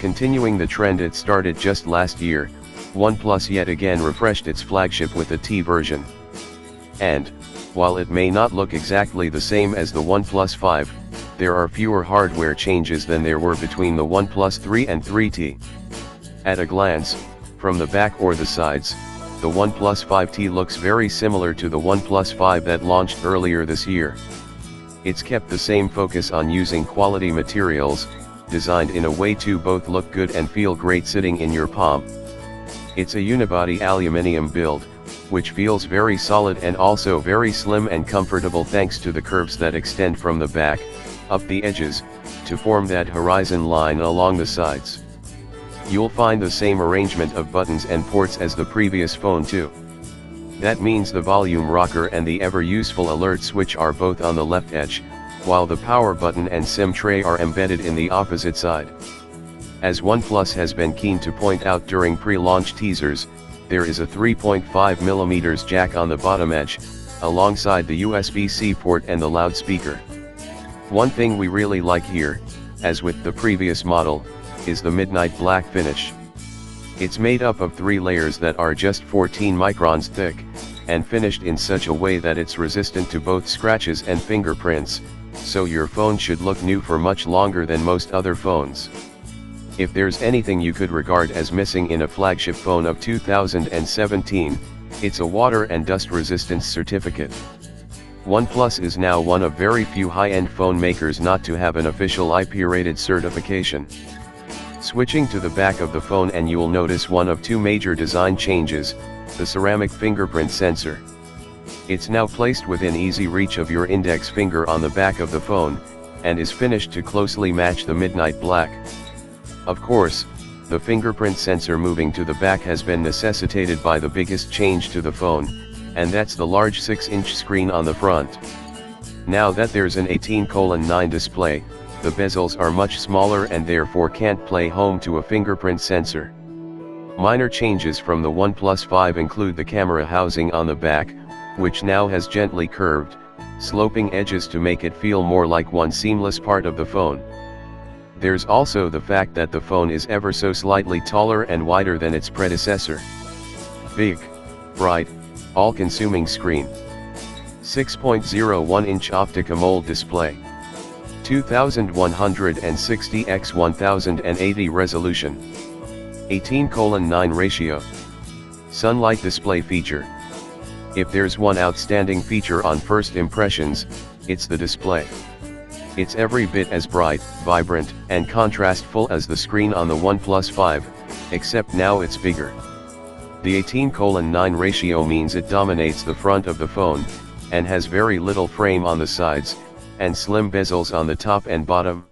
Continuing the trend it started just last year, OnePlus yet again refreshed its flagship with a T version. And, while it may not look exactly the same as the OnePlus 5, there are fewer hardware changes than there were between the OnePlus 3 and 3T. At a glance, from the back or the sides, the OnePlus 5T looks very similar to the OnePlus 5 that launched earlier this year. It's kept the same focus on using quality materials, designed in a way to both look good and feel great sitting in your palm. It's a unibody aluminium build, which feels very solid and also very slim and comfortable thanks to the curves that extend from the back, up the edges, to form that horizon line along the sides. You'll find the same arrangement of buttons and ports as the previous phone too. That means the volume rocker and the ever-useful alert switch are both on the left edge, while the power button and SIM tray are embedded in the opposite side. As OnePlus has been keen to point out during pre-launch teasers, there is a 3.5mm jack on the bottom edge, alongside the USB-C port and the loudspeaker. One thing we really like here, as with the previous model, is the midnight black finish. It's made up of 3 layers that are just 14 microns thick, and finished in such a way that it's resistant to both scratches and fingerprints, so your phone should look new for much longer than most other phones. If there's anything you could regard as missing in a flagship phone of 2017, it's a water and dust resistance certificate. OnePlus is now one of very few high-end phone makers not to have an official IP-rated certification. Switching to the back of the phone and you'll notice one of 2 major design changes, the ceramic fingerprint sensor. It's now placed within easy reach of your index finger on the back of the phone, and is finished to closely match the midnight black. Of course, the fingerprint sensor moving to the back has been necessitated by the biggest change to the phone, and that's the large 6-inch screen on the front. Now that there's an 18:9 display, the bezels are much smaller and therefore can't play home to a fingerprint sensor. Minor changes from the OnePlus 5 include the camera housing on the back, which now has gently curved, sloping edges to make it feel more like one seamless part of the phone. There's also the fact that the phone is ever so slightly taller and wider than its predecessor. Big, bright, all-consuming screen. 6.01-inch optic AMOLED display. 2160 x 1080 resolution. 18:9 ratio. Sunlight display feature. If there's one outstanding feature on first impressions, it's the display. It's every bit as bright, vibrant, and contrastful as the screen on the OnePlus 5, except now it's bigger. The 18:9 ratio means it dominates the front of the phone, and has very little frame on the sides, and slim bezels on the top and bottom.